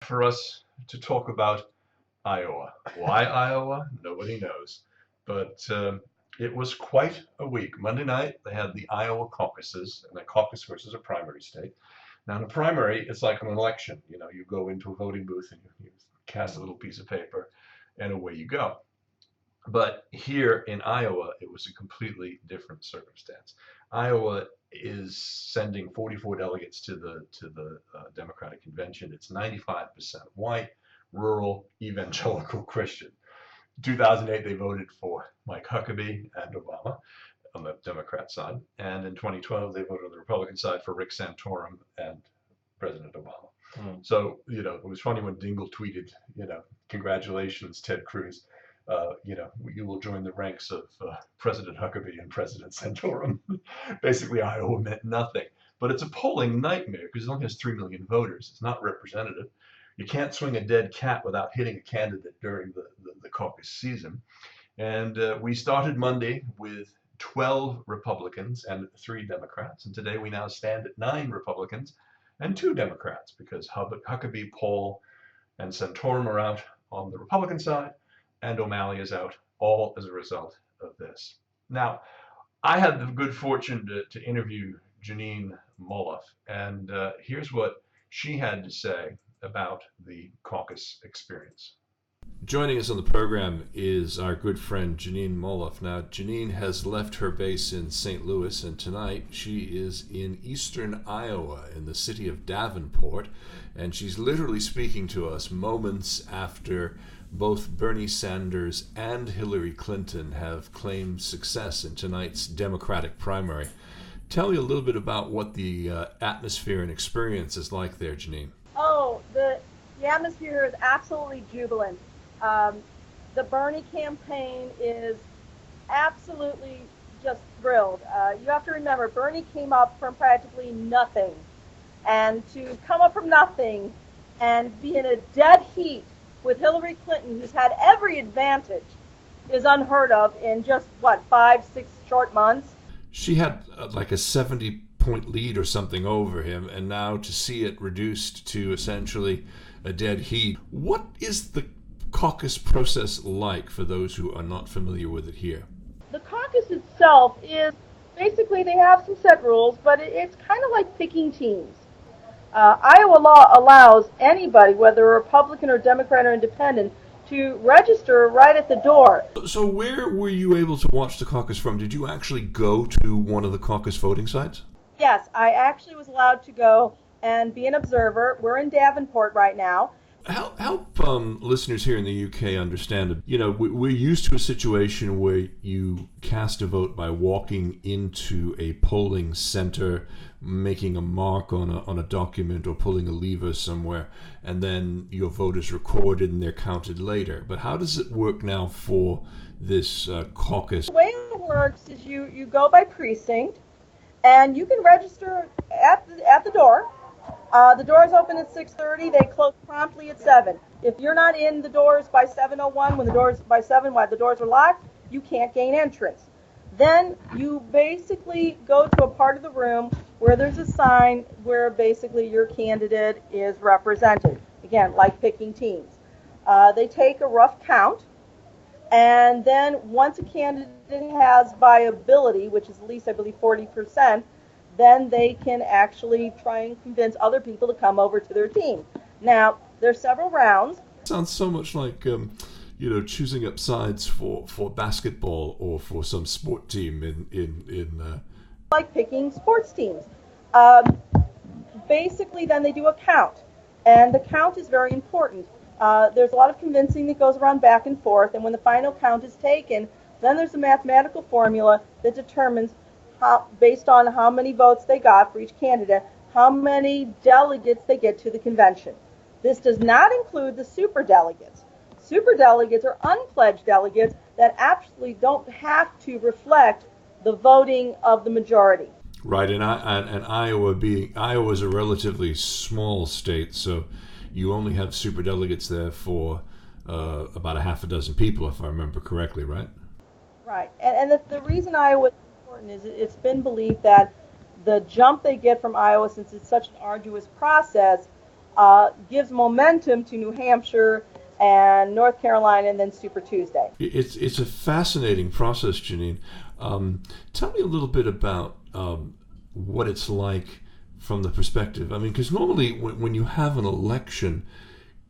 for us to talk about Iowa. Why Iowa? Nobody knows. But it was quite a week. Monday night, they had the Iowa Caucuses, and the caucus, which is a primary state. Now, in a primary, it's like an election. You know, you go into a voting booth and you cast a little piece of paper, and away you go. But here in Iowa, it was a completely different circumstance. Iowa is sending 44 delegates to the Democratic convention. It's 95% white, rural, evangelical Christian. 2008, they voted for Mike Huckabee and Obama on the Democrat side, and in 2012, they voted on the Republican side for Rick Santorum and President Obama. So, it was funny when Dingell tweeted, congratulations, Ted Cruz. You will join the ranks of President Huckabee and President Santorum. Basically, Iowa meant nothing. But it's a polling nightmare because it only has 3 million voters. It's not representative. You can't swing a dead cat without hitting a candidate during the caucus season. And we started Monday with 12 Republicans and 3 Democrats. And today we now stand at 9 Republicans and 2 Democrats because Huckabee, Paul, and Santorum are out on the Republican side, and O'Malley is out, all as a result of this. Now, I had the good fortune to interview Jeanine Mollof, and here's what she had to say about the caucus experience. Joining us on the program is our good friend Jeanine Mollof. Now, Jeanine has left her base in St. Louis, and tonight she is in eastern Iowa in the city of Davenport, and she's literally speaking to us moments after both Bernie Sanders and Hillary Clinton have claimed success in tonight's Democratic primary. Tell me a little bit about what the atmosphere and experience is like there, Jeanine. Oh, the atmosphere is absolutely jubilant. The Bernie campaign is absolutely just thrilled. You have to remember, Bernie came up from practically nothing. And to come up from nothing and be in a dead heat with Hillary Clinton, who's had every advantage, is unheard of in just, 5, 6 short months? She had like a 70-point lead or something over him, and now to see it reduced to essentially a dead heat. What is the caucus process like for those who are not familiar with it here? The caucus itself is basically, they have some set rules, but it's kind of like picking teams. Iowa law allows anybody, whether a Republican or Democrat or Independent, to register right at the door. So where were you able to watch the caucus from? Did you actually go to one of the caucus voting sites? Yes, I actually was allowed to go and be an observer. We're in Davenport right now. Help listeners here in the UK understand, we're used to a situation where you cast a vote by walking into a polling center, making a mark on a document or pulling a lever somewhere, and then your vote is recorded and they're counted later. But how does it work now for this caucus? The way it works is you go by precinct, and you can register at the door. The doors open at 6:30. They close promptly at 7. If you're not in the doors by 7:01, when the doors are locked, you can't gain entrance. Then you basically go to a part of the room where there's a sign where basically your candidate is represented. Again, like picking teams. They take a rough count, and then once a candidate has viability, which is at least, I believe, 40%, then they can actually try and convince other people to come over to their team. Now, there's several rounds. Sounds so much like, choosing up sides for basketball or for some sport team in like picking sports teams. Basically, then they do a count, and the count is very important. There's a lot of convincing that goes around back and forth, and when the final count is taken, then there's a mathematical formula that determines based on how many votes they got for each candidate, how many delegates they get to the convention. This does not include the superdelegates. Superdelegates are unpledged delegates that actually don't have to reflect the voting of the majority. Right, and Iowa's a relatively small state, so you only have superdelegates there for about a half a dozen people, if I remember correctly, right? Right, and the reason Iowa is important is it's been believed that the jump they get from Iowa, since it's such an arduous process, gives momentum to New Hampshire and North Carolina, and then Super Tuesday. It's a fascinating process, Jeanine. Tell me a little bit about what it's like from the perspective. I mean, because normally when you have an election,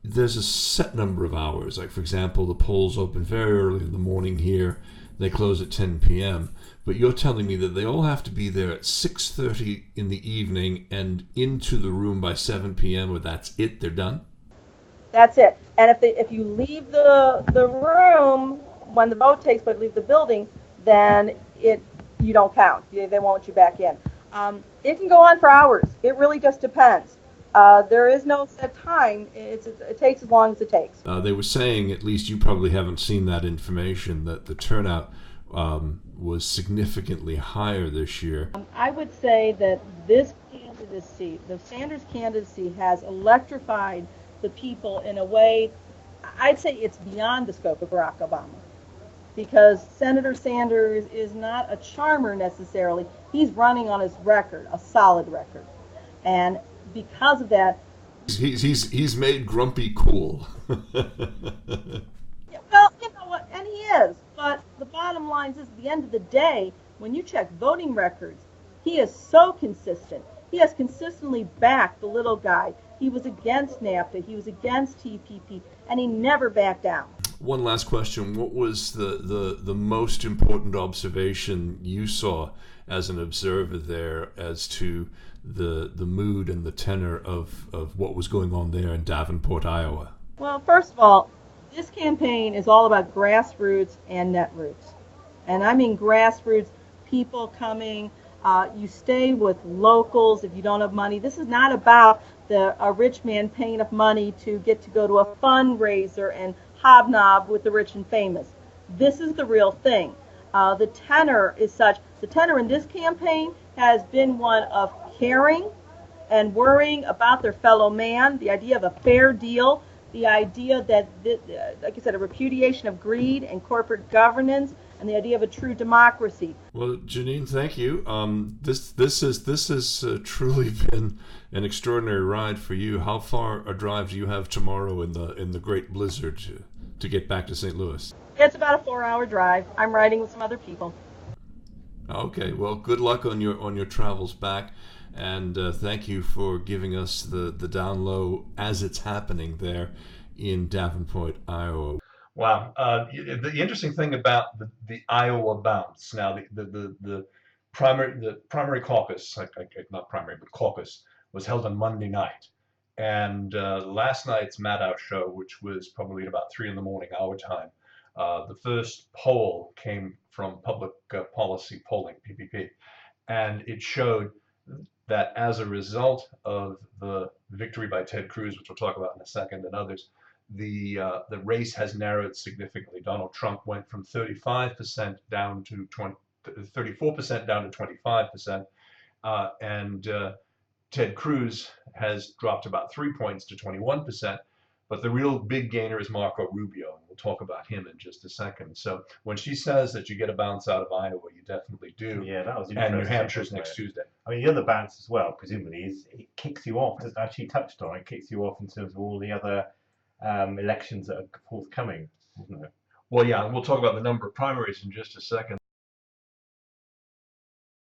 there's a set number of hours. Like, for example, the polls open very early in the morning here. They close at 10 p.m. But you're telling me that they all have to be there at 6:30 in the evening and into the room by 7 p.m. or that's it, they're done? That's it. And if you leave the room when the vote takes place, leave the building, then you don't count. They won't let you back in. It can go on for hours. It really just depends. There is no set time. It takes as long as it takes. They were saying, at least you probably haven't seen that information, that the turnout was significantly higher this year. I would say that this candidacy, the Sanders candidacy, has electrified the people in a way, I'd say it's beyond the scope of Barack Obama. Because Senator Sanders is not a charmer necessarily. He's running on his record, a solid record. And because of that, he's made Grumpy cool. well, you know what, and he is. But the bottom line is, at the end of the day, when you check voting records, he is so consistent. He has consistently backed the little guy. He was against NAFTA. He was against TPP, and he never backed down. One last question. What was the most important observation you saw as an observer there as to the mood and the tenor of what was going on there in Davenport, Iowa? Well, first of all, this campaign is all about grassroots and netroots. And I mean grassroots, people coming. You stay with locals if you don't have money. This is not about a rich man paying enough money to get to go to a fundraiser and hobnob with the rich and famous. This is the real thing. The tenor is such. The tenor in this campaign has been one of caring and worrying about their fellow man, the idea of a fair deal, the idea that, like I said, a repudiation of greed and corporate governance, and the idea of a true democracy. Well, Jeanine, thank you. This has truly been an extraordinary ride for you. How far a drive do you have tomorrow in the great blizzard to get back to St. Louis? It's about a 4-hour drive. I'm riding with some other people. Okay. Well, good luck on your travels back, and thank you for giving us the down low as it's happening there in Davenport, Iowa. Wow. The interesting thing about the Iowa bounce, now the primary caucus, not primary, but caucus, was held on Monday night. And last night's Maddow show, which was probably at about 3 in the morning our time, the first poll came from Public Policy Polling, PPP, and it showed that as a result of the victory by Ted Cruz, which we'll talk about in a second, and others, the race has narrowed significantly. Donald Trump went from 35% down to 34% down to 25%, and Ted Cruz has dropped about 3 points to 21%. But the real big gainer is Marco Rubio, and we'll talk about him in just a second. So when she says that you get a bounce out of Iowa, you definitely do. Yeah, that was interesting. And New Hampshire's next Tuesday. I mean, the other bounce as well, presumably, is it kicks you off. As she touched on, it kicks you off in terms of all the other elections that are forthcoming, isn't it? Well, yeah, and we'll talk about the number of primaries in just a second.